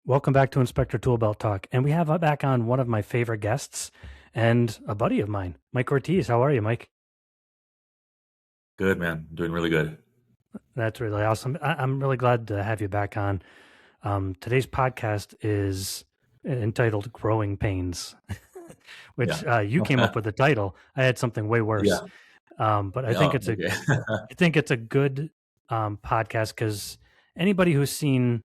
Welcome back to Inspector Toolbelt Talk. And we have back on one of my favorite guests and a buddy of mine, Mike Ortiz. How are you, Mike? Good, man. Doing really good. That's really awesome. I'm really glad to have you back on. Today's podcast is entitled Growing Pains, which you came up with the title. I had something way worse. Yeah. But I think it's a good podcast because anybody who's seen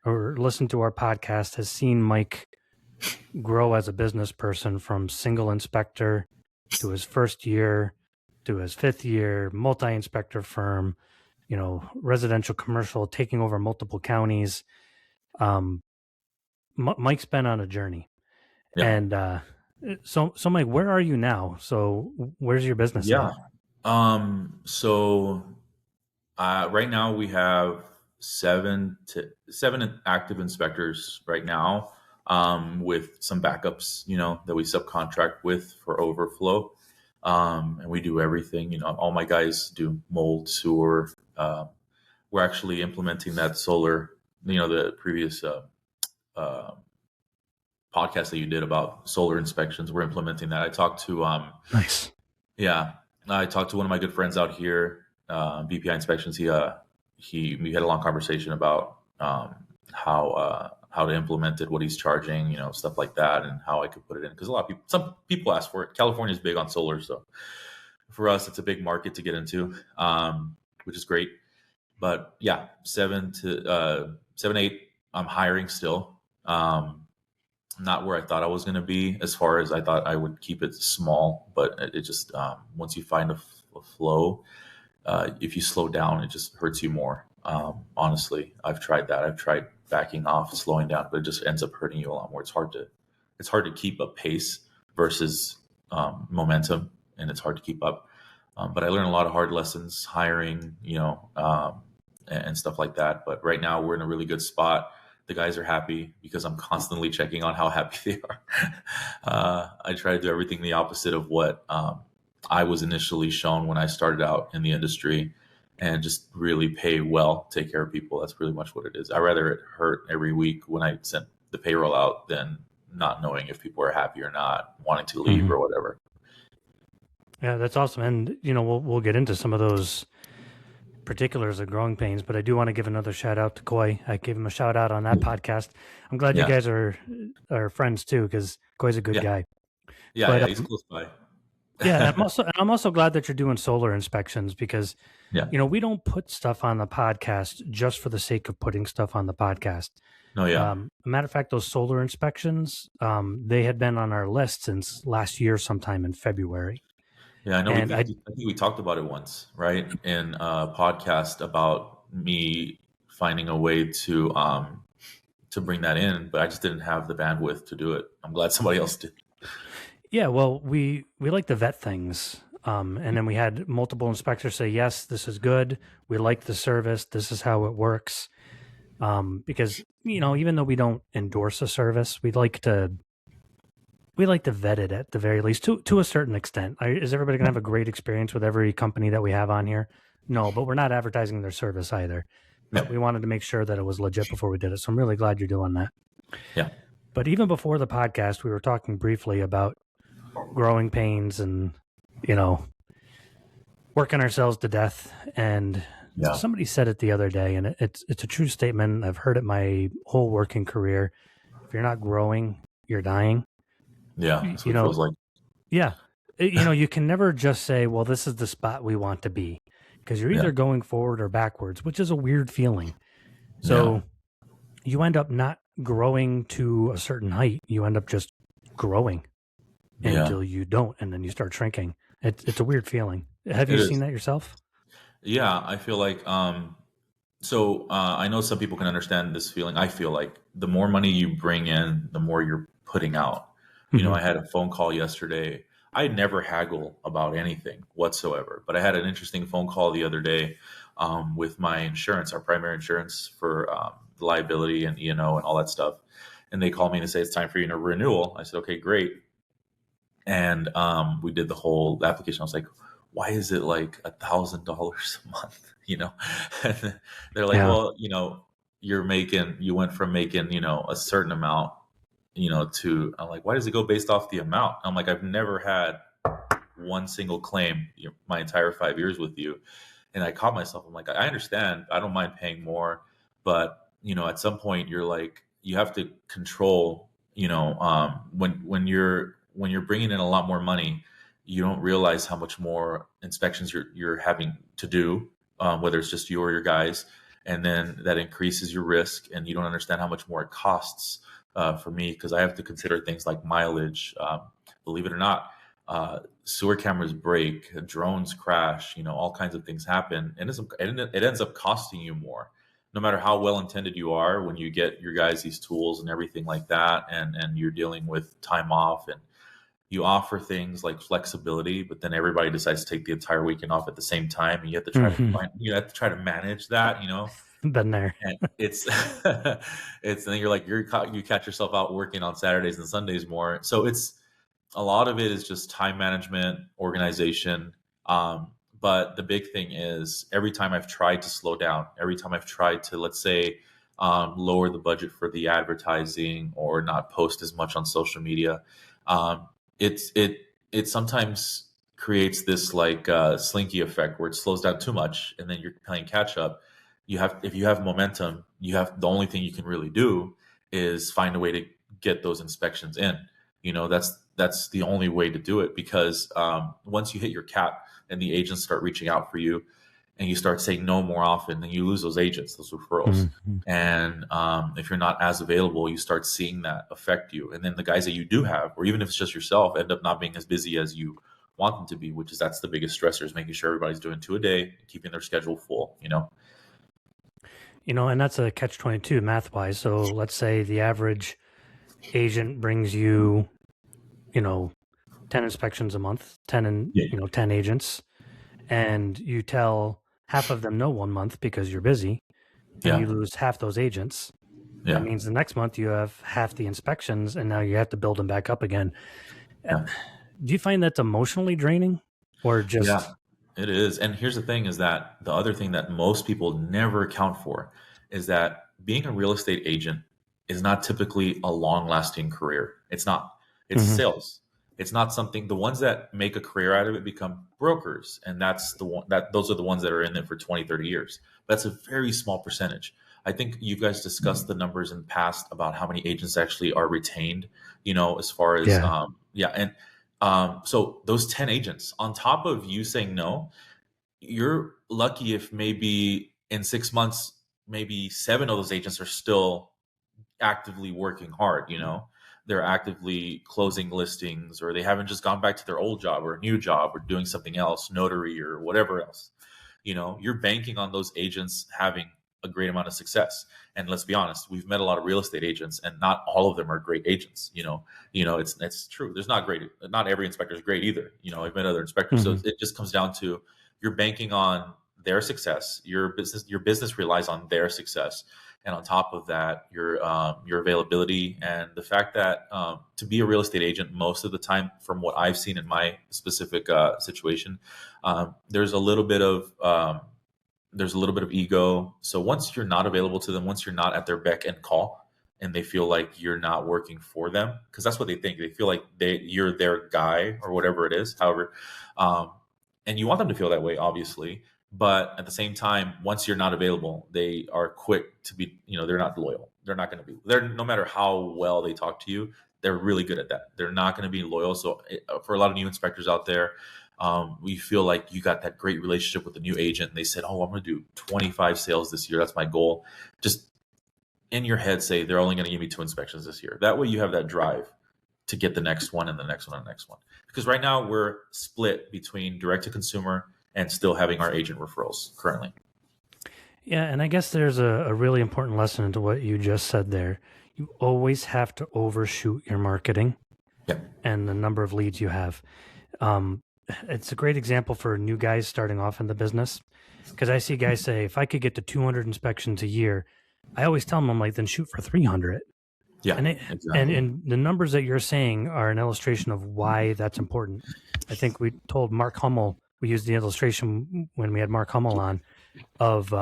or listened to our podcast has seen Mike grow as a business person from single inspector to his first year to his fifth year, multi-inspector firm, residential, commercial, taking over multiple counties. Mike's been on a journey. Yeah. And so Mike, where are you now? So where's your business? Yeah. So right now we have seven active inspectors right now, with some backups, that we subcontract with for overflow. And we do everything, all my guys do mold, sewer. We're actually implementing that solar, the previous podcast that you did about solar inspections. We're implementing that. I talked to, nice. Yeah. I talked to one of my good friends out here, BPI Inspections. We had a long conversation about how to implement it, what he's charging, stuff like that, and how I could put it in. Because some people ask for it. California is big on solar, so for us, it's a big market to get into, which is great. But yeah, 7 to 8. I'm hiring still. Not where I thought I was going to be, as far as I thought I would keep it small, but it just once you find a flow, if you slow down, it just hurts you more. Honestly, I've tried that. I've tried backing off, slowing down, but it just ends up hurting you a lot more. It's hard to keep a pace versus momentum, and it's hard to keep up. But I learned a lot of hard lessons hiring, and stuff like that. But right now we're in a really good spot. The guys are happy because I'm constantly checking on how happy they are. I try to do everything the opposite of what I was initially shown when I started out in the industry, and just really pay well, take care of people. That's pretty much what it is. I'd rather it hurt every week when I sent the payroll out than not knowing if people are happy or not, wanting to leave or whatever. Yeah, that's awesome. And, we'll get into some of those particulars of growing pains, but I do want to give another shout out to Coy. I gave him a shout out on that podcast. I'm glad you guys are friends too, because Coy's a good guy. Yeah, he's close by. Yeah, I'm also glad that you're doing solar inspections because, we don't put stuff on the podcast just for the sake of putting stuff on the podcast. No, yeah. A matter of fact, those solar inspections, they had been on our list since last year, sometime in February. Yeah, I know. I think we talked about it once, right? In a podcast about me finding a way to bring that in, but I just didn't have the bandwidth to do it. I'm glad somebody else did. Yeah, well, we like to vet things. And then we had multiple inspectors say, yes, this is good. We like the service. This is how it works. Because, even though we don't endorse a service, we like to vet it at the very least to a certain extent. Is everybody going to have a great experience with every company that we have on here? No, but we're not advertising their service either. No. We wanted to make sure that it was legit before we did it. So I'm really glad you're doing that. Yeah. But even before the podcast, we were talking briefly about growing pains and, working ourselves to death. And somebody said it the other day, and it's a true statement. I've heard it my whole working career. If you're not growing, you're dying. Yeah, that's what it feels like. Yeah. You can never just say, well, this is the spot we want to be, because you're either going forward or backwards, which is a weird feeling. So you end up not growing to a certain height. You end up just growing until you don't, and then you start shrinking. It's a weird feeling. Have you seen that yourself? Yeah, I feel like, I know some people can understand this feeling. I feel like the more money you bring in, the more you're putting out. I had a phone call yesterday. I never haggle about anything whatsoever, but I had an interesting phone call the other day with my insurance, our primary insurance for liability and E&O and all that stuff. And they called me and say, it's time for you to renewal. I said, okay, great. And we did the whole application. I was like, why is it like $1,000 a month? And they're like, well, you went from making, a certain amount, to, I'm like, why does it go based off the amount? I'm like, I've never had one single claim, my entire 5 years with you. And I caught myself. I'm like, I understand. I don't mind paying more, but at some point you're like, you have to control. When you're bringing in a lot more money, you don't realize how much more inspections you're having to do, whether it's just you or your guys, and then that increases your risk, and you don't understand how much more it costs. For me, because I have to consider things like mileage. Believe it or not, sewer cameras break, drones crash, all kinds of things happen, and it ends up costing you more. No matter how well intended you are, when you get your guys these tools and everything like that, and you're dealing with time off, and you offer things like flexibility, but then everybody decides to take the entire weekend off at the same time, and you have to try to manage that. Been there. And it's it's then you catch yourself out working on Saturdays and Sundays more. So it's a lot of it is just time management, organization. But the big thing is, every time I've tried to slow down, every time I've tried to, let's say, lower the budget for the advertising or not post as much on social media, it sometimes creates this like slinky effect where it slows down too much, and then you're playing catch up. If you have momentum, the only thing you can really do is find a way to get those inspections in. That's the only way to do it, because once you hit your cap and the agents start reaching out for you, and you start saying no more often, then you lose those agents, those referrals. Mm-hmm. And if you're not as available, you start seeing that affect you. And then the guys that you do have, or even if it's just yourself, end up not being as busy as you want them to be, that's the biggest stressor, is making sure everybody's doing 2 a day, keeping their schedule full. And that's a catch-22 math-wise. So let's say the average agent brings you, 10 inspections a month, 10 agents, and you tell half of them no 1 month because you're busy, and you lose half those agents. Yeah. That means the next month you have half the inspections, and now you have to build them back up again. Yeah. Do you find that's emotionally draining, or just... Yeah. It is. And here's the thing, is that the other thing that most people never account for is that being a real estate agent is not typically a long-lasting career. It's not. It's sales. It's not something. The ones that make a career out of it become brokers, and those are the ones that are in it for 20, 30 years. That's a very small percentage. I think you guys discussed the numbers in the past about how many agents actually are retained, as far as so those 10 agents, on top of you saying no, you're lucky if maybe in 6 months, maybe 7 of those agents are still actively working hard. They're actively closing listings, or they haven't just gone back to their old job or a new job or doing something else, notary or whatever else. You're banking on those agents having a great amount of success. And let's be honest, we've met a lot of real estate agents, and not all of them are great agents. It's true. Not every inspector is great either. I've met other inspectors. So it just comes down to, you're banking on their success. Your business relies on their success. And on top of that, your availability, and the fact that to be a real estate agent, most of the time, from what I've seen in my specific situation, there's a little bit of ego. So once you're not available to them, once you're not at their beck and call, and they feel like you're not working for them, because that's what they think. They feel like you're their guy or whatever it is. However, and you want them to feel that way, obviously. But at the same time, once you're not available, they are quick to be, they're not loyal. They're not going to be there. No matter how well they talk to you, they're really good at that. They're not going to be loyal. So for a lot of new inspectors out there, we feel like you got that great relationship with the new agent, and they said, oh, I'm going to do 25 sales this year. That's my goal. Just in your head, say they're only going to give me 2 inspections this year. That way you have that drive to get the next one and the next one and the next one. Because right now we're split between direct to consumer and still having our agent referrals currently. Yeah, and I guess there's a really important lesson into what you just said there. You always have to overshoot your marketing and the number of leads you have. It's a great example for new guys starting off in the business, because I see guys say, if I could get to 200 inspections a year, I always tell them, I'm like, then shoot for 300. Yeah, exactly. And the numbers that you're saying are an illustration of why that's important. I think we told Mark Hummel, we used the illustration when we had Mark Hummel on, of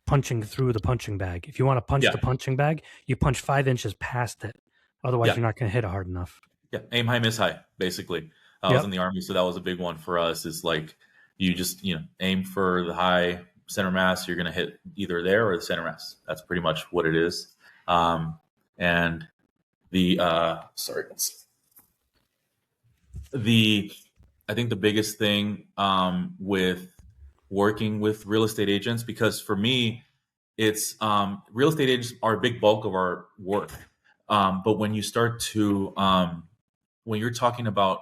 punching through the punching bag. If you want to punch the punching bag, you punch 5 inches past it. Otherwise, you're not going to hit it hard enough. Yeah, aim high, miss high. Basically, I was in the Army, so that was a big one for us. Is like you just aim for the high center mass. You're going to hit either there or the center mass. That's pretty much what it is. And the I think the biggest thing with working with real estate agents, because for me, it's real estate agents are a big bulk of our work. But when you start to when you're talking about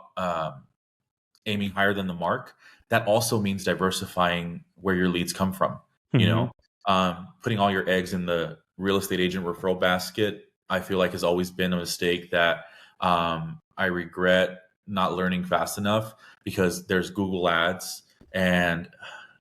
aiming higher than the mark, that also means diversifying where your leads come from. Putting all your eggs in the real estate agent referral basket, I feel like has always been a mistake that I regret not learning fast enough, because there's Google ads and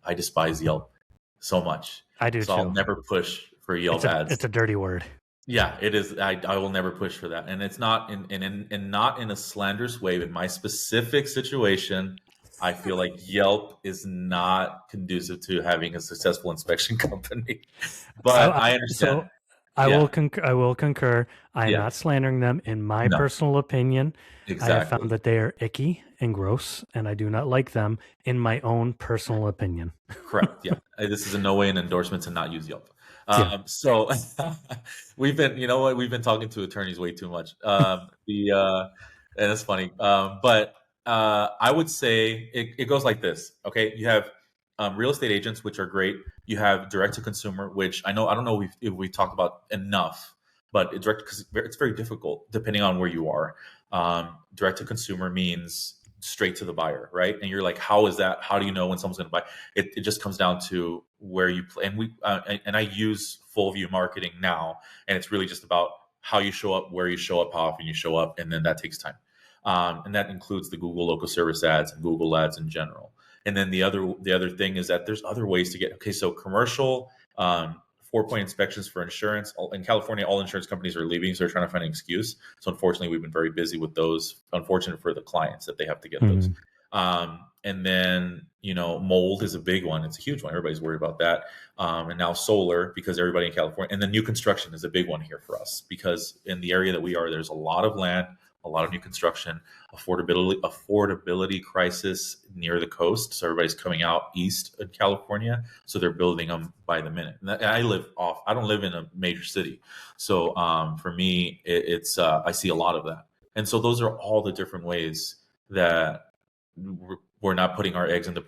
I despise Yelp so much. I do so too. I'll never push for Yelp ads. It's a dirty word. Yeah, it is. I will never push for that, and it's not not in a slanderous way. In my specific situation, I feel like Yelp is not conducive to having a successful inspection company. But I understand. So I will concur. I'm not slandering them. In my personal opinion, I have found that they are icky and gross, and I do not like them. In my own personal opinion. Correct. Yeah, this is in no way an endorsement to not use Yelp. So we've been talking to attorneys way too much. And it's funny. But I would say it goes like this. Okay. You have real estate agents, which are great. You have direct to consumer, which I don't know if we talked about enough, but it's very difficult depending on where you are. Direct to consumer means straight to the buyer, right? And you're like, how is that? How do you know when someone's going to buy? It just comes down to where you play. And I use full view marketing now, and it's really just about how you show up, where you show up, how often you show up, and then that takes time. And that includes the Google local service ads and Google ads in general. And then the other thing is that there's other ways to get. Okay, so commercial 4-point inspections for insurance. In California, all insurance companies are leaving, so they're trying to find an excuse. So unfortunately, we've been very busy with those. Unfortunate for the clients that they have to get those. And then, mold is a big one. It's a huge one. Everybody's worried about that. And now solar, because everybody in California, and then new construction is a big one here for us, because in the area that we are, there's a lot of land, a lot of new construction, affordability crisis near the coast. So everybody's coming out east in California. So they're building them by the minute. And I don't live in a major city. So for me, it's I see a lot of that. And so those are all the different ways that we're not putting our eggs in the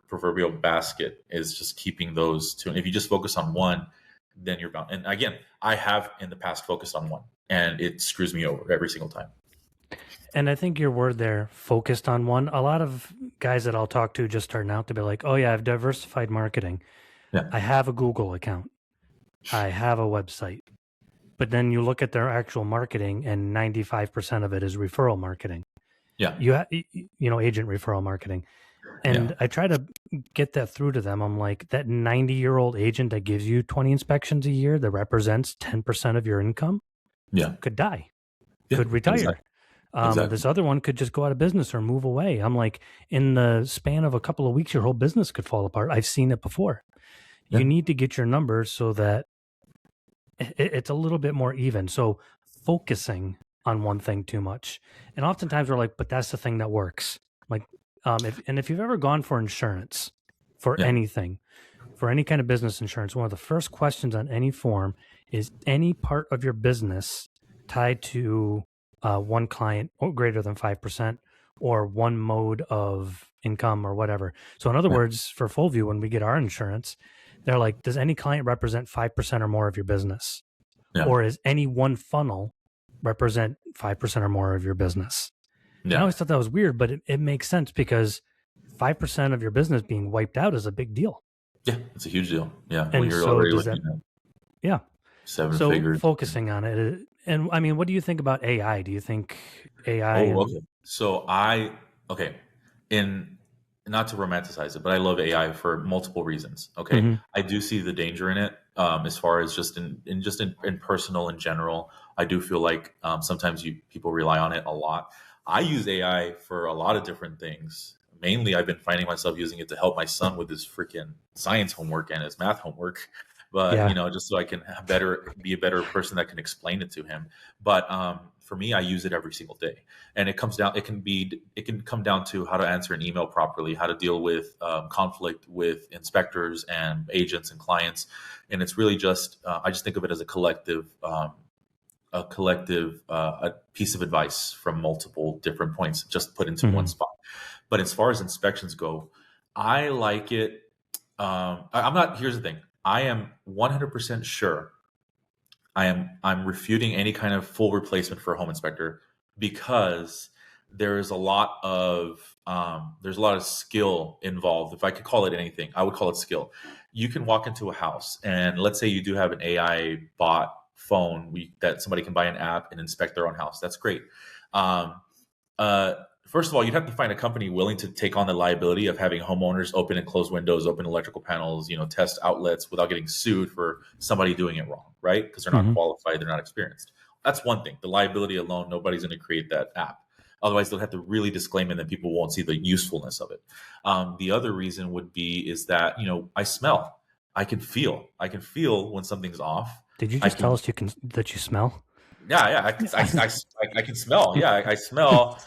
proverbial basket, is just keeping those two. And if you just focus on one, then you're bound. And again, I have in the past focused on one, and it screws me over every single time. And I think your word there, focused on one, a lot of guys that I'll talk to just starting out to be like, oh yeah, I've diversified marketing. Yeah. I have a Google account. I have a website. But then you look at their actual marketing and 95% of it is referral marketing. Yeah. Agent referral marketing. And I try to get that through to them. I'm like, that 90-year-old agent that gives you 20 inspections a year that represents 10% of your income could die, could retire. Exactly. This other one could just go out of business or move away. I'm like, in the span of a couple of weeks, your whole business could fall apart. I've seen it before. Yeah. You need to get your numbers so that it's a little bit more even. So focusing on one thing too much. And oftentimes we're like, but that's the thing that works. Like, if you've ever gone for insurance for anything, for any kind of business insurance, one of the first questions on any form is any part of your business tied to one client or greater than 5% or one mode of income or whatever. So in other words, for Full View, when we get our insurance, they're like, does any client represent 5% or more of your business? Yeah. Or is any one funnel represent 5% or more of your business? Yeah. I always thought that was weird, but it makes sense, because 5% of your business being wiped out is a big deal. Yeah, it's a huge deal. Yeah. And you're so already looking at 7 figures. Focusing on it. And I mean, what do you think about AI? Do you think AI? Okay. So not to romanticize it, but I love AI for multiple reasons. Okay. Mm-hmm. I do see the danger in it. As far as just in personal in general, I do feel like sometimes people rely on it a lot. I use AI for a lot of different things. Mainly, I've been finding myself using it to help my son with his freaking science homework and his math homework. but Yeah. just so I can be a better person that can explain it to him. But for me, I use it every single day, and it can come down to how to answer an email properly, how to deal with conflict with inspectors and agents and clients, and it's really just I just think of it as a collective a piece of advice from multiple different points just put into one spot. But as far as inspections go, I like it. I'm not. Here's the thing. I am 100% sure. I'm refuting any kind of full replacement for a home inspector because there's a lot of skill involved. If I could call it anything, I would call it skill. You can walk into a house and let's say you do have an AI bot phone that somebody can buy an app and inspect their own house. That's great. Um, uh, First of all, you'd have to find a company willing to take on the liability of having homeowners open and close windows, open electrical panels, test outlets without getting sued for somebody doing it wrong, right? Because they're not qualified, they're not experienced. That's one thing. The liability alone, nobody's going to create that app. Otherwise, they'll have to really disclaim it, and then people won't see the usefulness of it. The other reason would be is that I smell, I can feel when something's off. Did you just tell us that you smell? Yeah, I can smell. Yeah, I smell.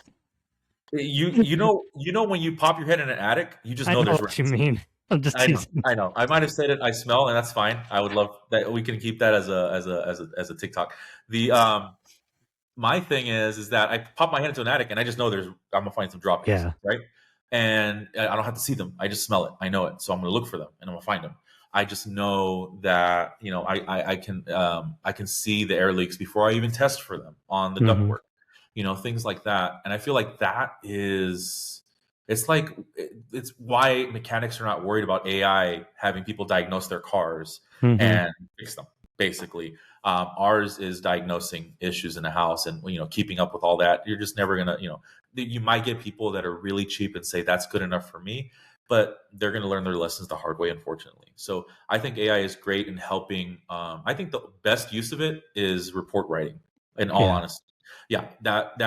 You know when you pop your head in an attic, you just know there's what you mean. I'm just teasing. I know. I might have said it. I smell, and that's fine. I would love that. We can keep that as a TikTok. The my thing is that I pop my head into an attic, and I just know I'm gonna find some droppings, right? And I don't have to see them. I just smell it. I know it, so I'm gonna look for them, and I'm gonna find them. I just know that I can see the air leaks before I even test for them on the ductwork. Things like that. And I feel like it's why mechanics are not worried about AI having people diagnose their cars and fix them. Basically, ours is diagnosing issues in the house and keeping up with all that. You're just never gonna you might get people that are really cheap and say that's good enough for me, but they're going to learn their lessons the hard way, unfortunately. So I think AI is great in helping. I think the best use of it is report writing, in all honesty. Yeah, that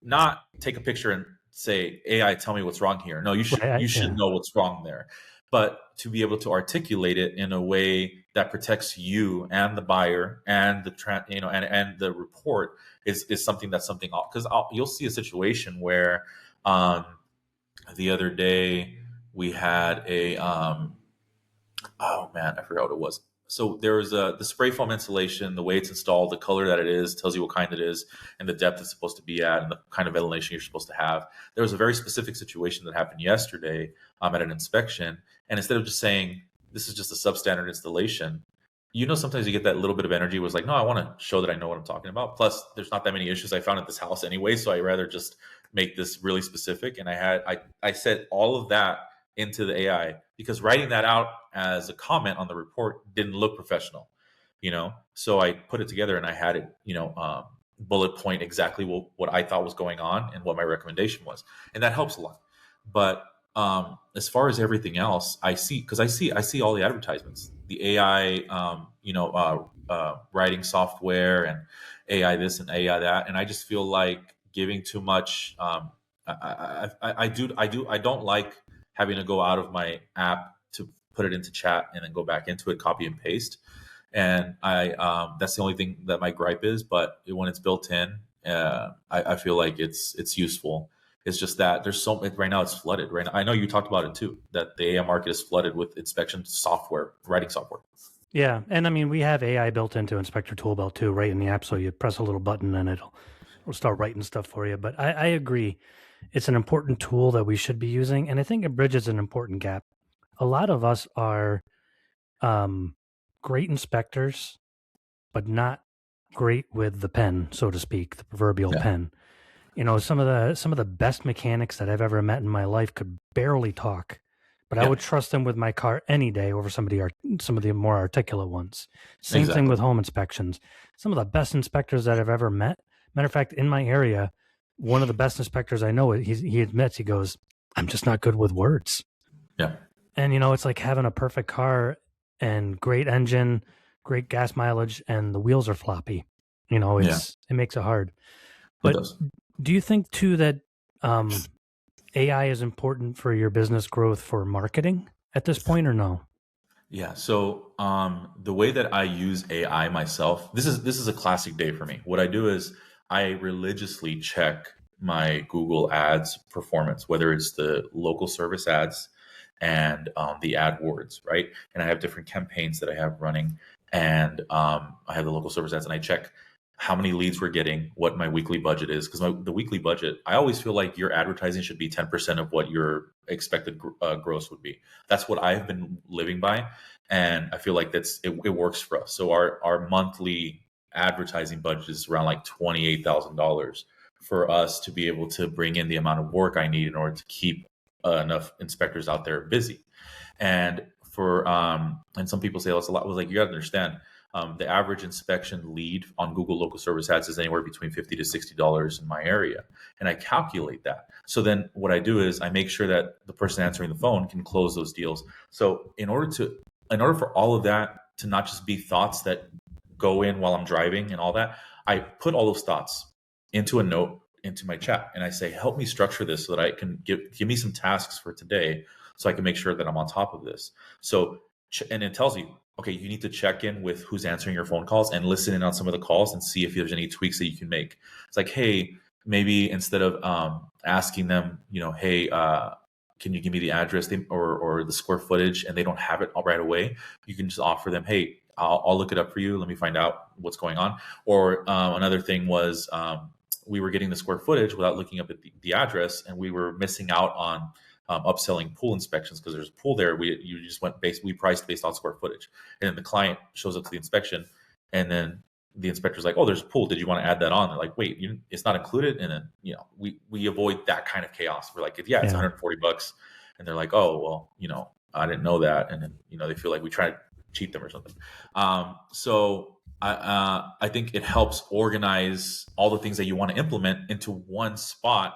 not take a picture and say, AI, tell me what's wrong here. No, you should know what's wrong there. But to be able to articulate it in a way that protects you and the buyer and and the report is something because you'll see a situation where the other day we had a oh man, I forgot what it was. So there was the spray foam insulation, the way it's installed, the color that it is, tells you what kind it is, and the depth it's supposed to be at, and the kind of ventilation you're supposed to have. There was a very specific situation that happened yesterday at an inspection, and instead of just saying this is just a substandard installation, sometimes you get that little bit of energy. Was like, no, I want to show that I know what I'm talking about. Plus, there's not that many issues I found at this house anyway, so I rather just make this really specific. And I said all of that into the AI because writing that out as a comment on the report didn't look professional, So I put it together and I had it, bullet point exactly what I thought was going on and what my recommendation was, and that helps a lot. But as far as everything else, I see all the advertisements, the AI, writing software and AI this and AI that, and I just feel like giving too much. I don't like having to go out of my app to put it into chat and then go back into it, copy and paste. And that's the only thing that my gripe is. But when it's built in, I feel like it's useful. It's just that there's right now it's flooded. Right now, I know you talked about it too, that the AI market is flooded with inspection software, writing software. Yeah, and I mean we have AI built into Inspector Toolbelt too, right in the app. So you press a little button and it'll start writing stuff for you. But I agree, it's an important tool that we should be using, and I think it bridges an important gap. A lot of us are great inspectors, but not great with the pen, so to speak, the proverbial pen. Some of the best mechanics that I've ever met in my life could barely talk, but I would trust them with my car any day over some of the more articulate ones. Same thing with home inspections. Some of the best inspectors that I've ever met. Matter of fact, in my area, one of the best inspectors I know, he admits, he goes, I'm just not good with words. Yeah. And, it's like having a perfect car and great engine, great gas mileage, and the wheels are floppy. It makes it hard. But do you think, too, that AI is important for your business growth for marketing at this point, or no? Yeah. So the way that I use AI myself, this is a classic day for me. What I do is I religiously check my Google Ads performance, whether it's the local service ads and the AdWords, right? And I have different campaigns that I have running, and I have the local service ads, and I check how many leads we're getting, what my weekly budget is, because the weekly budget, I always feel like your advertising should be 10% of what your expected gross would be. That's what I've been living by, and I feel like it works for us. So our monthly advertising budget is around like $28,000 for us to be able to bring in the amount of work I need in order to keep enough inspectors out there busy. And for and some people say, oh, it's a lot. I was like, you got to understand, the average inspection lead on Google local service ads is anywhere between $50 to $60 in my area, and I calculate that. So then what I do is I make sure that the person answering the phone can close those deals. So in order for all of that to not just be thoughts that go in while I'm driving and all that, I put all those thoughts into a note into my chat, and I say, help me structure this so that I can give me some tasks for today, so I can make sure that I'm on top of this. So and it tells you, okay, you need to check in with who's answering your phone calls and listen in on some of the calls and see if there's any tweaks that you can make. It's like, hey, maybe instead of asking them, hey, can you give me the address or the square footage, and they don't have it right away, you can just offer them, hey, I'll look it up for you. Let me find out what's going on. Or another thing was we were getting the square footage without looking up at the address, and we were missing out on upselling pool inspections because there's a pool there. We priced based on square footage, and then the client shows up to the inspection, and then the inspector's like, "Oh, there's a pool. Did you want to add that on?" They're like, "Wait, it's not included." And then we avoid that kind of chaos. We're like, "Yeah, it's Yeah. $140," and they're like, "Oh, well, I didn't know that," and then they feel like we try to cheat them or something. So I think it helps organize all the things that you want to implement into one spot,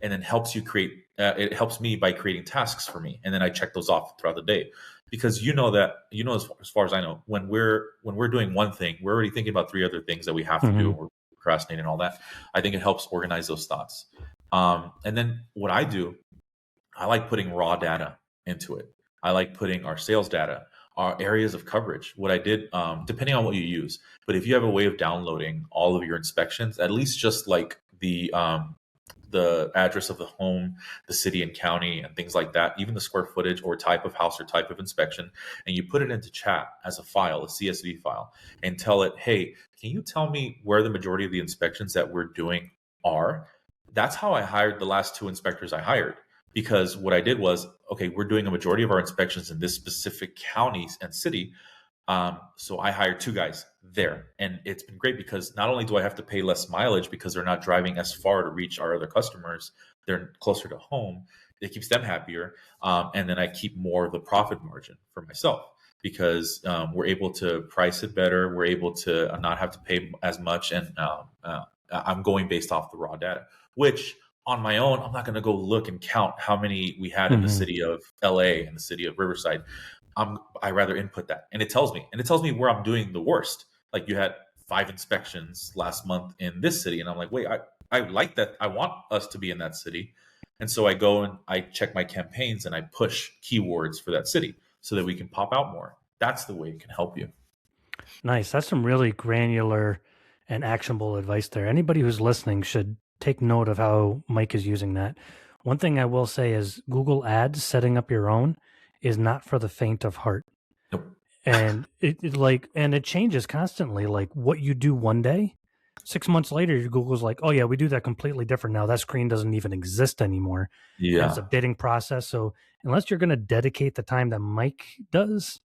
and then helps you create. It helps me by creating tasks for me, and then I check those off throughout the day. Because as far as I know, when we're doing one thing, we're already thinking about three other things that we have to do, Hmm. and we're procrastinating and all that. I think it helps organize those thoughts. And then what I do, I like putting raw data into it. I like putting our sales data, our areas of coverage. What I did, depending on what you use, but if you have a way of downloading all of your inspections, at least just like the address of the home, the city and county, and things like that, even the square footage or type of house or type of inspection, and you put it into chat as a file, a CSV file, and tell it, hey, can you tell me where the majority of the inspections that we're doing are? That's how I hired the last two inspectors I hired. Because what I did was, okay, we're doing a majority of our inspections in this specific county and city. So I hired two guys there, and it's been great because not only do I have to pay less mileage because they're not driving as far to reach our other customers, they're closer to home. It keeps them happier, and then I keep more of the profit margin for myself because we're able to price it better. We're able to not have to pay as much, and I'm going based off the raw data, which on my own, I'm not going to go look and count how many we had in the Hmm. city of LA and the city of Riverside. I rather input that, and it tells me where I'm doing the worst. Like, you had 5 inspections last month in this city, and I'm like, wait, I like that. I want us to be in that city, and so I go and I check my campaigns and I push keywords for that city so that we can pop out more. That's the way it can help you. Nice. That's some really granular and actionable advice there. Anybody who's listening should take note of how Mike is using that. One thing I will say is Google Ads, setting up your own, is not for the faint of heart. Nope. And it changes constantly. Like what you do one day, 6 months later, your Google's like, oh yeah, we do that completely different now. That screen doesn't even exist anymore. And it's a Yeah. bidding process. So unless you're going to dedicate the time that Mike does,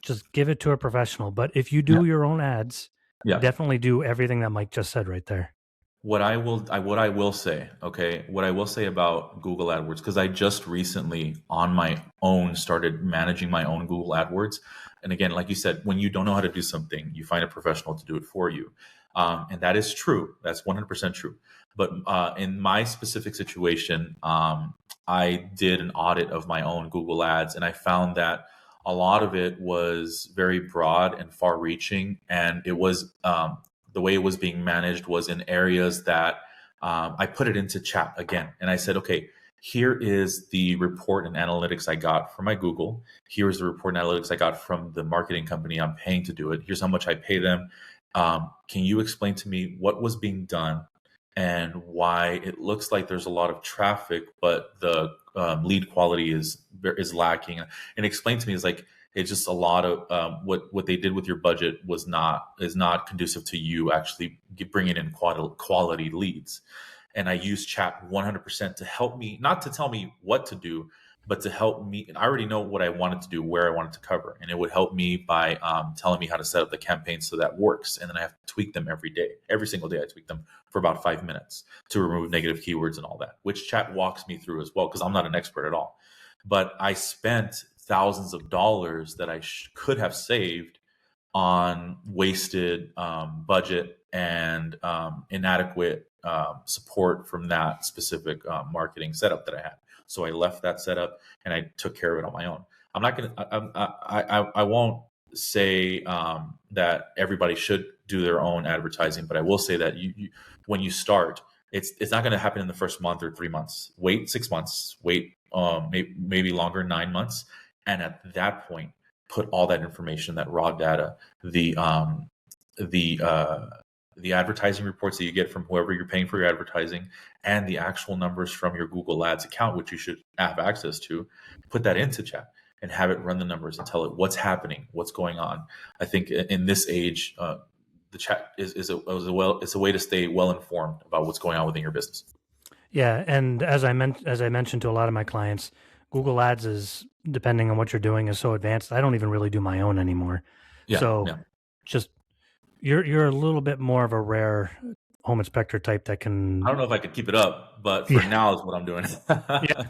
just give it to a professional. But if you Yeah. do your own ads, Yeah. definitely do everything that Mike just said right there. What I will say, okay, what I will say about Google AdWords, because I just recently on my own started managing my own Google AdWords. And again, like you said, when you don't know how to do something, you find a professional to do it for you. And that is true. That's 100% true. But in my specific situation, I did an audit of my own Google Ads, and I found that a lot of it was very broad and far reaching. And it was the way it was being managed was in areas that I put it into chat again. And I said, okay, here is the report and analytics I got from my Google. Here's the report and analytics I got from the marketing company I'm paying to do it. Here's how much I pay them. Can you explain to me what was being done and why it looks like there's a lot of traffic, but the lead quality is lacking? And explain to me, is like, it's just a lot of what they did with your budget is not conducive to you actually bringing in quality leads. And I use chat 100% to help me, not to tell me what to do, but to help me. And I already know what I wanted to do, where I wanted to cover, and it would help me by telling me how to set up the campaign so that works. And then I have to tweak them every day. Every single day I tweak them for about 5 minutes to remove negative keywords and all that, which chat walks me through as well, because I'm not an expert at all. But I spent thousands of dollars that I could have saved on wasted budget and inadequate support from that specific marketing setup that I had. So I left that setup and I took care of it on my own. I'm not going to, I won't say that everybody should do their own advertising, but I will say that you when you start, it's not going to happen in the first month or 3 months. Wait 6 months, wait maybe longer, 9 months. And at that point, put all that information, that raw data, the advertising reports that you get from whoever you're paying for your advertising, and the actual numbers from your Google Ads account, which you should have access to, put that into chat and have it run the numbers and tell it what's happening, what's going on. I think in this age, the chat is a way to stay well informed about what's going on within your business. Yeah, and as I mentioned to a lot of my clients, Google Ads is, depending on what you're doing, is so advanced. I don't even really do my own anymore. Just you're a little bit more of a rare home inspector type that can. I don't know if I could keep it up, but for now is what I'm doing. Yeah,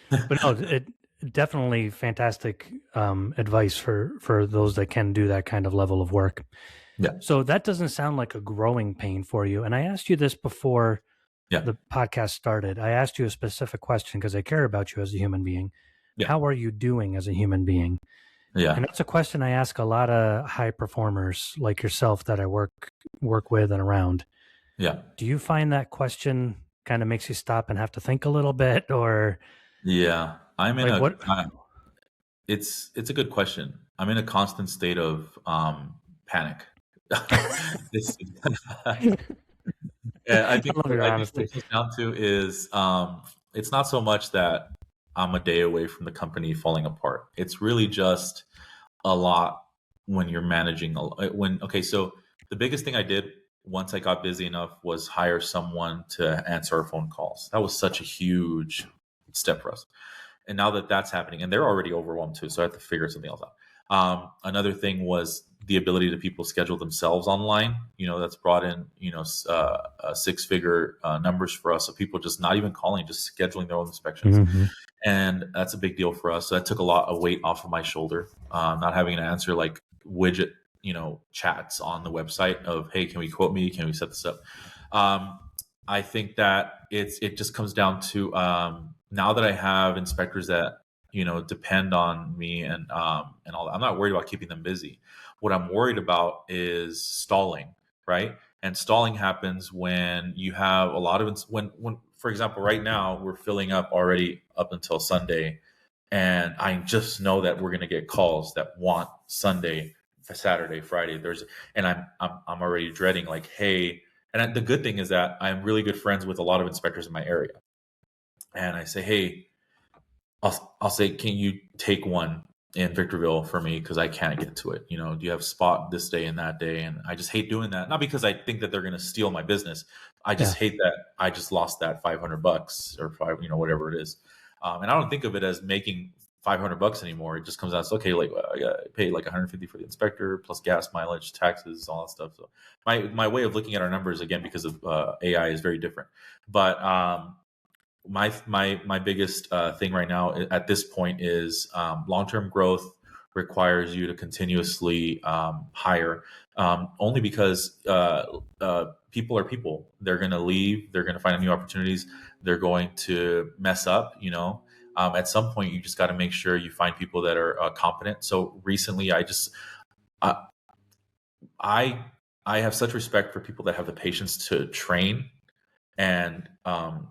but no, it definitely fantastic advice for those that can do that kind of level of work. Yeah. So that doesn't sound like a growing pain for you. And I asked you this before the podcast started. I asked you a specific question because I care about you as a human being. Yeah. How are you doing as a human being? Yeah. And that's a question I ask a lot of high performers like yourself that I work with and around. Yeah. Do you find that question kind of makes you stop and have to think a little bit, or? Yeah, I'm in it's a good question. I'm in a constant state of panic. I think what it comes down to is it's not so much that I'm a day away from the company falling apart. It's really just a lot when you're managing. So the biggest thing I did once I got busy enough was hire someone to answer our phone calls. That was such a huge step for us. And now that that's happening, and they're already overwhelmed too, so I have to figure something else out. Another thing was the ability to people schedule themselves online. That's brought in, six-figure numbers for us. So people just not even calling, just scheduling their own inspections. Mm-hmm. And that's a big deal for us. So that took a lot of weight off of my shoulder, not having to answer like widget, chats on the website of, hey, can we quote me? Can we set this up? I think that it just comes down to now that I have inspectors that depend on me and all that, I'm not worried about keeping them busy. What I'm worried about is stalling, right? And stalling happens when you have a lot of when for example, right now we're filling up already up until Sunday, and I just know that we're going to get calls that want Sunday, Saturday, Friday, Thursday, and I'm already dreading like, hey. And the good thing is that I'm really good friends with a lot of inspectors in my area. And I say, hey, I'll say, can you take one in Victorville for me? Because I can't get to it. Do you have a spot this day and that day? And I just hate doing that. Not because I think that they're going to steal my business. I just hate that I just lost that $500 or whatever it is. And I don't think of it as making $500 anymore. It just comes out, okay, like I gotta pay like $150 for the inspector plus gas mileage, taxes, all that stuff. So my way of looking at our numbers, again, because of AI, is very different. But my biggest thing right now at this point is long-term growth requires you to continuously hire, only because people are people. They're going to leave. They're going to find new opportunities. They're going to mess up, at some point you just got to make sure you find people that are competent. So recently I have such respect for people that have the patience to train and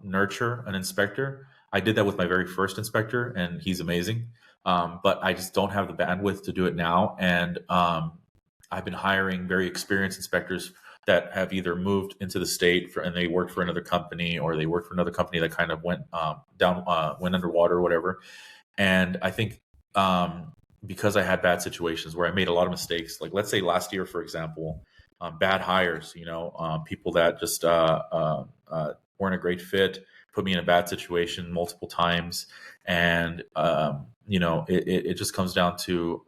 nurture an inspector. I did that with my very first inspector, and he's amazing. But I just don't have the bandwidth to do it now. And I've been hiring very experienced inspectors that have either moved into the state and they worked for another company, or they worked for another company that kind of went went underwater or whatever. And I think because I had bad situations where I made a lot of mistakes, like let's say last year, for example, bad hires, people that just weren't a great fit, put me in a bad situation multiple times. And, it just comes down to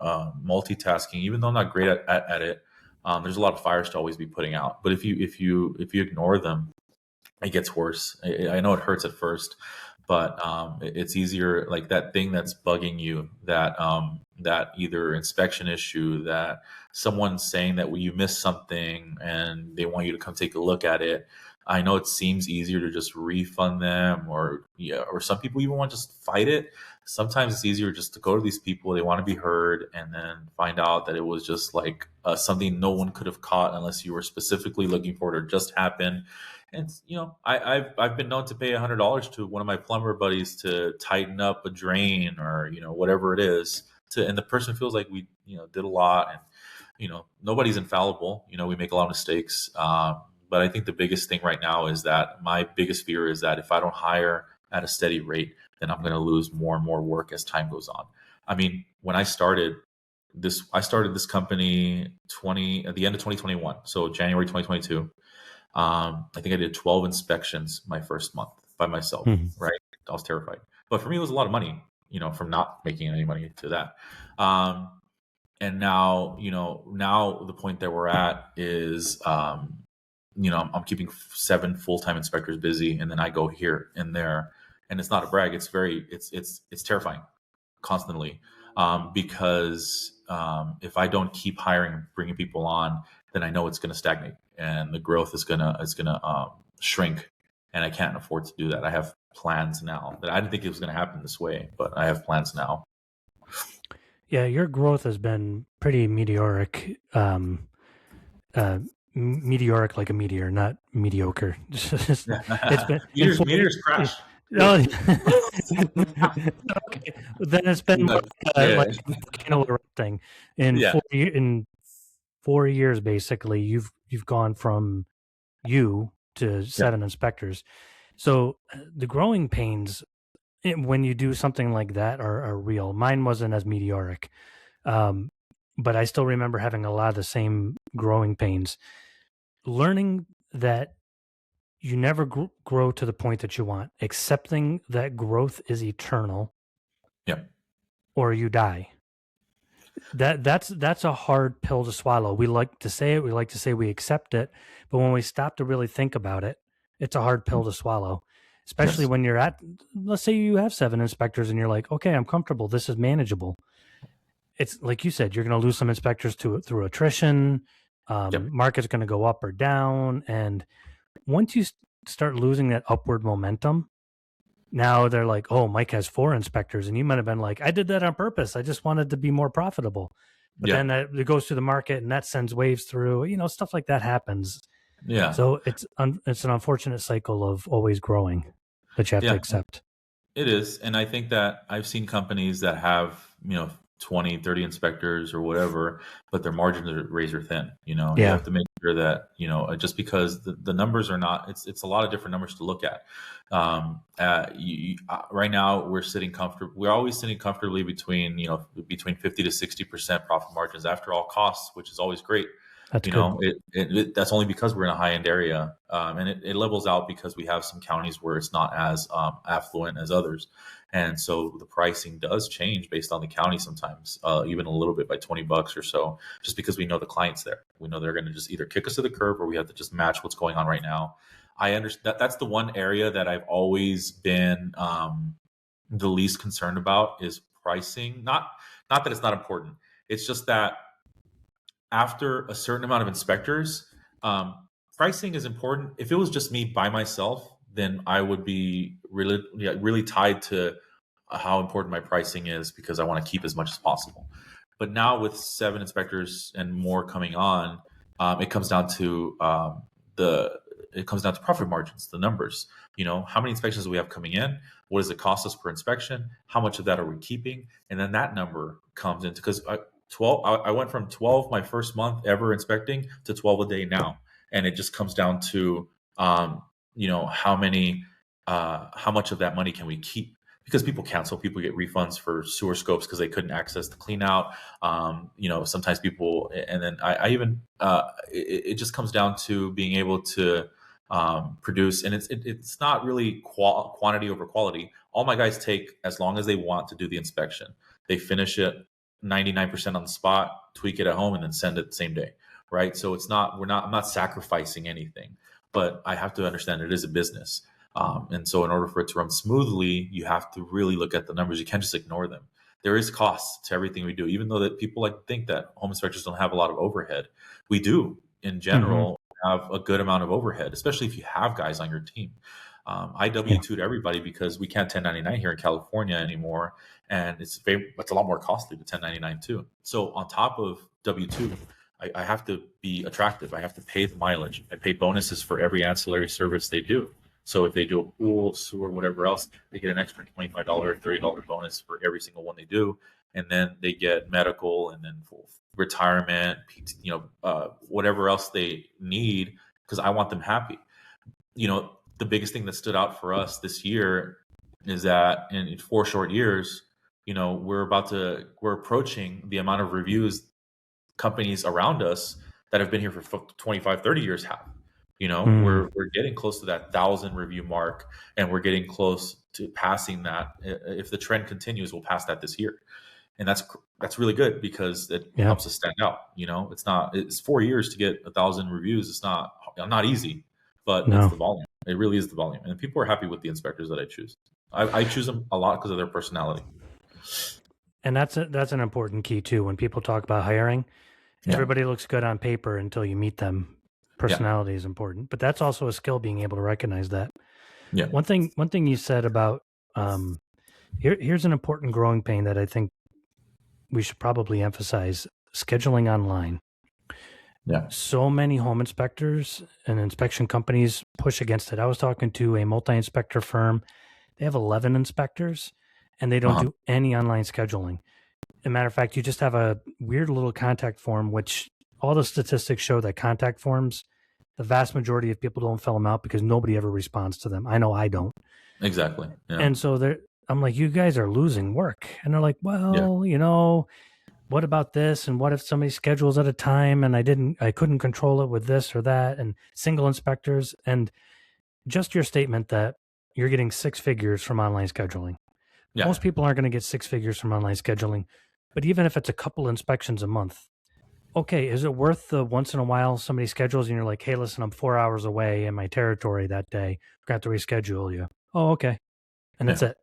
multitasking. Even though I'm not great at it, there's a lot of fires to always be putting out. But if you ignore them, it gets worse. I know it hurts at first, but it's easier. Like that thing that's bugging you, that either inspection issue, that someone's saying that you missed something and they want you to come take a look at it. I know it seems easier to just refund them, or some people even want to just fight it. Sometimes it's easier just to go to these people. They want to be heard, and then find out that it was just like something no one could have caught unless you were specifically looking for it, or just happened. And I've been known to pay $100 to one of my plumber buddies to tighten up a drain, or whatever it is. And the person feels like we did a lot, and nobody's infallible. We make a lot of mistakes. But I think the biggest thing right now is that my biggest fear is that if I don't hire at a steady rate, then I'm going to lose more and more work as time goes on. I mean, when I started this company at the end of 2021, so January 2022. I think I did 12 inspections my first month by myself. Right? I was terrified, but for me, it was a lot of money, from not making any money to that. And now, now the point that we're at is, I'm keeping 7 full-time inspectors busy, and then I go here and there, and it's not a brag. It's it's terrifying constantly, because if I don't keep hiring and bringing people on, then I know it's going to stagnate, and the growth is gonna shrink, and I can't afford to do that. I have plans now that I didn't think it was going to happen this way, but I have plans now. Yeah, your growth has been pretty meteoric. Meteoric like a meteor, not mediocre. It's been meteors crash. Okay. Then it's been like volcano erupting in 4 years. Basically, you've gone from you to 7 inspectors. So the growing pains when you do something like that are real. Mine wasn't as meteoric, but I still remember having a lot of the same growing pains. Learning that you never grow to the point that you want, accepting that growth is eternal, or you die. That's a hard pill to swallow. We like to say it, we like to say we accept it, but when we stop to really think about it, it's a hard pill to swallow. Especially when you're at, let's say you have 7 inspectors and you're like, okay, I'm comfortable, this is manageable. It's like you said, you're going to lose some inspectors through attrition. Market's going to go up or down, and once you start losing that upward momentum, now they're like, oh, Mike has 4 inspectors, and you might have been like, I did that on purpose, I just wanted to be more profitable. But then it goes through the market, and that sends waves through. Stuff like that happens. So it's an unfortunate cycle of always growing that you have to accept. It is. And I think that I've seen companies that have 20, 30 inspectors or whatever, but their margins are razor thin. You have to make sure that, just because the numbers are not, it's a lot of different numbers to look at. Right now we're sitting comfortable. We're always sitting comfortably between 50 to 60% profit margins after all costs, which is always great. That's that's only because we're in a high end area, and it levels out because we have some counties where it's not as affluent as others, and so the pricing does change based on the county sometimes, even a little bit by $20 or so, just because we know the clients there. We know they're going to just either kick us to the curb, or we have to just match what's going on right now. I understand that's the one area that I've always been the least concerned about is pricing. Not that it's not important. It's just that after a certain amount of inspectors, pricing is important. If it was just me by myself, then I would be really tied to how important my pricing is, because I want to keep as much as possible. But now with 7 inspectors and more coming on, it comes down to it comes down to profit margins, the numbers. How many inspections do we have coming in? What does it cost us per inspection? How much of that are we keeping? And then that number comes into, because 12, I went from 12 my first month ever inspecting to 12 a day now. And it just comes down to, how much of that money can we keep? Because people cancel, people get refunds for sewer scopes because they couldn't access the clean out. Sometimes people, and then I even, it just comes down to being able to produce, and it's not really quantity over quality. All my guys take as long as they want to do the inspection. They finish it 99% on the spot, tweak it at home, and then send it the same day. Right. So I'm not sacrificing anything, but I have to understand it is a business. And so in order for it to run smoothly, you have to really look at the numbers. You can't just ignore them. There is cost to everything we do, even though that people like to think that home inspectors don't have a lot of overhead. We do, in general, have a good amount of overhead, especially if you have guys on your team. I W-2'd everybody because we can't 1099 here in California anymore. And it's a lot more costly to 1099 too. So on top of W-2, I have to be attractive. I have to pay the mileage. I pay bonuses for every ancillary service they do. So if they do a pool, sewer, whatever else, they get an extra $25 or $30 bonus for every single one they do. And then they get medical and then retirement, whatever else they need, because I want them happy. The biggest thing that stood out for us this year is that in 4 short years, we're approaching the amount of reviews companies around us that have been here for 25, 30 years have. We're getting close to that 1,000 review mark, and we're getting close to passing that. If the trend continues, we'll pass that this year. And that's really good because it helps us stand out. It's 4 years to get 1,000 reviews. It's not easy, but it's the volume. It really is the volume. And people are happy with the inspectors that I choose. I choose them a lot because of their personality. And that's an important key too. When people talk about hiring, everybody looks good on paper until you meet them. Personality is important, but that's also a skill, being able to recognize that. Yeah. One thing you said about here's an important growing pain that I think we should probably emphasize: scheduling online. Yeah. So many home inspectors and inspection companies push against it. I was talking to a multi-inspector firm. They have 11 inspectors, and they don't do any online scheduling. As a matter of fact, you just have a weird little contact form, which all the statistics show that contact forms, the vast majority of people don't fill them out because nobody ever responds to them. I know I don't. Exactly. Yeah. And so I'm like, you guys are losing work. And they're like, well, what about this? And what if somebody schedules at a time and I couldn't control it with this or that, and single inspectors, and just your statement that you're getting 6 figures from online scheduling. Yeah. Most people aren't going to get 6 figures from online scheduling, but even if it's a couple inspections a month, okay, is it worth the once in a while somebody schedules and you're like, hey, listen, I'm 4 hours away in my territory that day. We're going to have to reschedule you. Oh, okay. And that's it.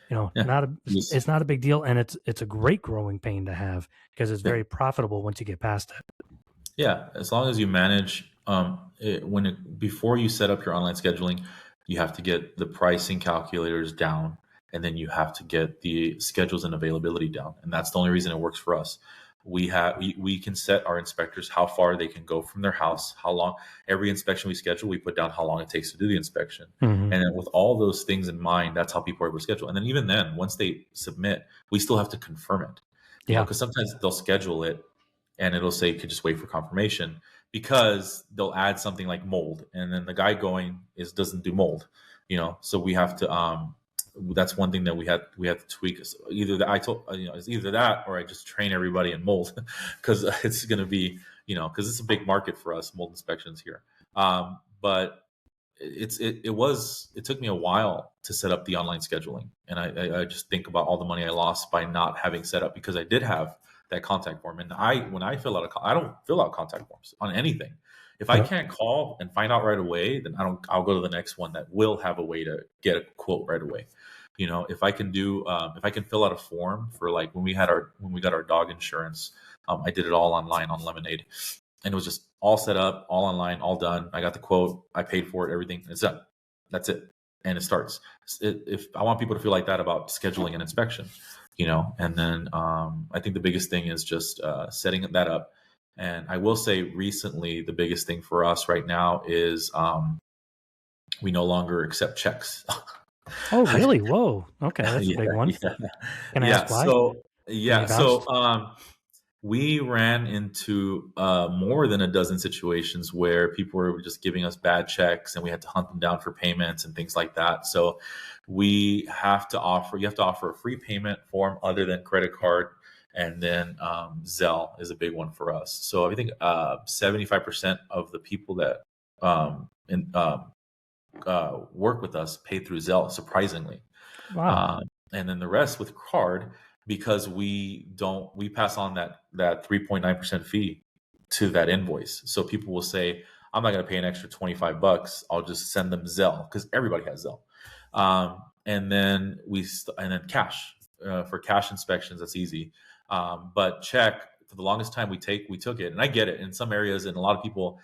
It's not a big deal. And it's a great growing pain to have because it's very profitable once you get past it. Yeah. As long as you manage, before you set up your online scheduling, you have to get the pricing calculators down, and then you have to get the schedules and availability down. And that's the only reason it works for us. We can set our inspectors how far they can go from their house, how long. Every inspection we schedule, we put down how long it takes to do the inspection. Mm-hmm. And then with all those things in mind, that's how people are able to schedule. And then even then, once they submit, we still have to confirm it. Because sometimes they'll schedule it and it'll say you could just wait for confirmation, because they'll add something like mold, and then the guy going doesn't do mold. So we have to that's one thing that we had to tweak. Either that it's either that, or I just train everybody in mold, because it's going to be, because it's a big market for us, mold inspections here. But it took me a while to set up the online scheduling, and I just think about all the money I lost by not having set up, because I did have that contact form, and when I fill out I don't fill out contact forms on anything. If I can't call and find out right away, then I'll go to the next one that will have a way to get a quote right away. If I can fill out a form for, like, when we got our dog insurance, I did it all online on Lemonade, and it was just all set up, all online, all done. I got the quote, I paid for it, everything. It's done. That's it. And it starts. If I want people to feel like that about scheduling an inspection, and then I think the biggest thing is just setting that up. And I will say recently, the biggest thing for us right now is We no longer accept checks. Oh, really? Whoa. Okay, that's a Yeah, big one. yeah, Can I yeah. ask why? Can you vouch? We ran into more than a dozen situations where people were just giving us bad checks, and we had to hunt them down for payments and things like that. So you have to offer a free payment form other than credit card, and then Zelle is a big one for us. So I think 75% of the people that in, work with us pay through Zelle, surprisingly. Wow. And then the rest with card, because we pass on that 3.9% fee to that invoice. So people will say, I'm not going to pay an extra $25. I'll just send them Zelle, because everybody has Zelle. And then cash, for cash inspections, that's easy. But check, for the longest time we took it, and I get it in some areas, and a lot of people,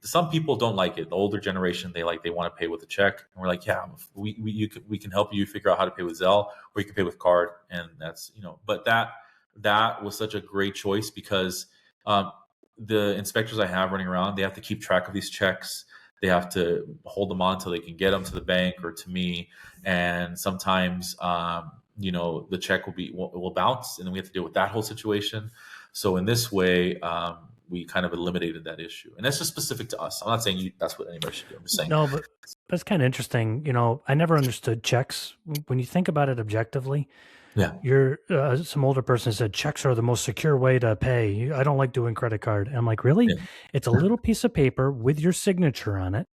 some people don't like it. The older generation, they want to pay with a check, and we're like, yeah, we can help you figure out how to pay with Zelle, or you can pay with card. And that's, but that was such a great choice, because the inspectors I have running around, they have to keep track of these checks. They have to hold them on until they can get them to the bank or to me. And sometimes the check will bounce, and then we have to deal with that whole situation. So in this way, we kind of eliminated that issue, and that's just specific to us. I'm not saying that's what anybody should do. I'm just saying. No, but that's kind of interesting. I never understood checks. When you think about it objectively, Yeah, some older person said checks are the most secure way to pay. I don't like doing credit card. And I'm like, really? yeah. It's a little piece of paper with your signature on it,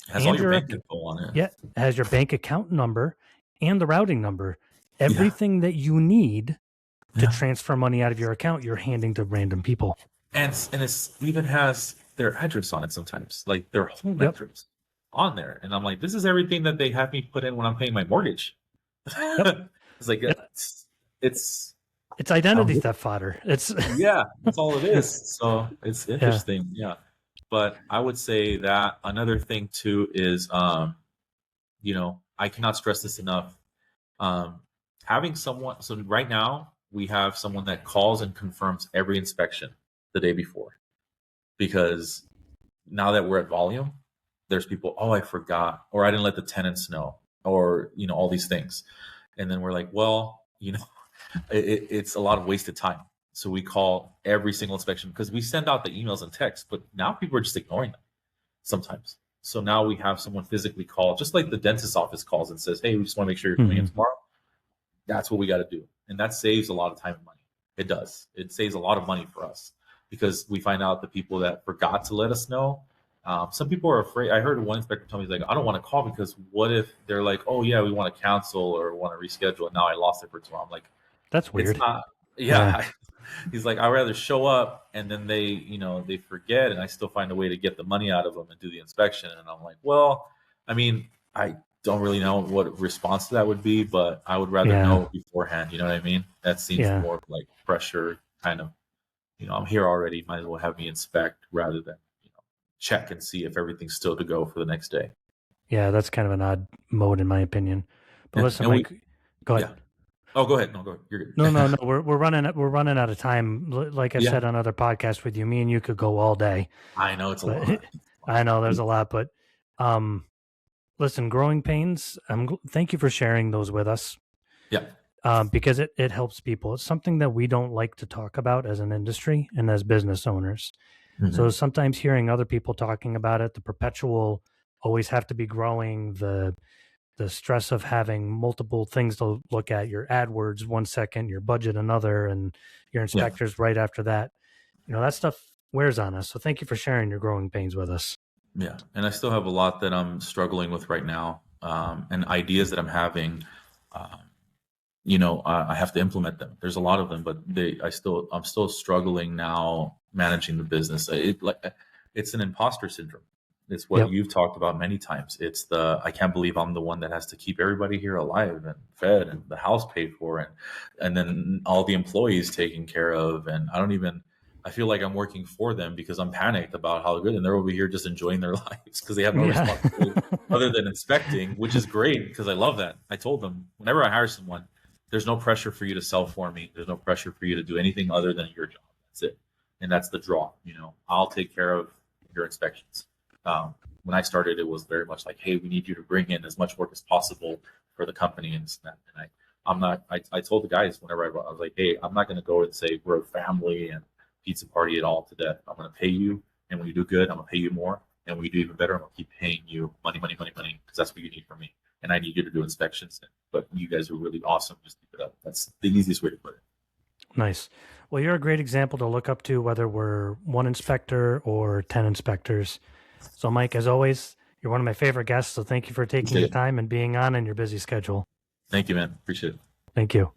It has all and your bank info on it. yeah, it has your bank account number and the routing number. Yeah, Everything that you need to yeah. transfer money out of your account, you're handing to random people. And it's even has their address on it sometimes, like their home Yep. address on there. And I'm like, this is everything that they have me put in when I'm paying my mortgage. It's like Yep. it's It's identity theft fodder. It's yeah, that's all it is. So it's interesting. Yeah. But I would say that another thing too is I cannot stress this enough. Having someone, so right now we have someone that calls and confirms every inspection the day before, because now that we're at volume, there's people, oh, I forgot, or I didn't let the tenants know, or all these things. And then we're like, well, it's a lot of wasted time. So we call every single inspection, because we send out the emails and texts, but now people are just ignoring them sometimes. So now we have someone physically call, just like the dentist's office calls and says, hey, we just want to make sure you're coming in tomorrow. That's what we got to do. And that saves a lot of time and money. It does. It saves a lot of money for us, because we find out the people that forgot to let us know. Some people are afraid. I heard one inspector tell me, he's like, I don't want to call, because what if they're like, oh yeah, we want to cancel or want to reschedule, and now I lost it for tomorrow. I'm like, that's weird. It's not. Yeah. He's like, I'd rather show up, and then they forget, and I still find a way to get the money out of them and do the inspection. And I'm like, well, I mean, I don't really know what response to that would be, but I would rather know beforehand. You know what I mean? That seems more like pressure, kind of. I'm here already. Might as well have me inspect rather than check and see if everything's still to go for the next day. Yeah, that's kind of an odd mode in my opinion. But listen, Mike, go ahead. Yeah. Oh, go ahead. No, go ahead. You're good. No. We're running out of time. Like I said on other podcasts with you, me and you could go all day. I know it's a lot. I know there's a lot, but listen, growing pains. Thank you for sharing those with us. Yeah. Because it helps people. It's something that we don't like to talk about as an industry and as business owners. Mm-hmm. So sometimes hearing other people talking about it, the perpetual always have to be growing, the stress of having multiple things to look at, your AdWords 1 second, your budget another, and your inspectors right after that. That stuff wears on us. So thank you for sharing your growing pains with us. Yeah. And I still have a lot that I'm struggling with right now, and ideas that I'm having. I have to implement them. There's a lot of them, but I'm still struggling now managing the business. It's an imposter syndrome. It's what you've talked about many times. It's I can't believe I'm the one that has to keep everybody here alive and fed and the house paid for, and then all the employees taken care of. And I feel like I'm working for them, because I'm panicked about how good, and they're over here just enjoying their lives because they have no responsibility other than inspecting, which is great, because I love that. I told them, whenever I hire someone, there's no pressure for you to sell for me. There's no pressure for you to do anything other than your job. That's it. And that's the draw. I'll take care of your inspections. when I started, it was very much like, hey, we need you to bring in as much work as possible for the company and stuff. And I'm not. I told the guys whenever I was like, hey, I'm not going to go and say we're a family and pizza party it all to death. I'm going to pay you, and when you do good, I'm going to pay you more, and when you do even better, I'm going to keep paying you money, because that's what you need from me, and I need you to do inspections. But you guys are really awesome. Just keep it up. That's the easiest way to put it. Nice. Well, you're a great example to look up to, whether we're one inspector or 10 inspectors. So, Mike, as always, you're one of my favorite guests. So thank you for taking the time and being on in your busy schedule. Thank you, man. Appreciate it. Thank you.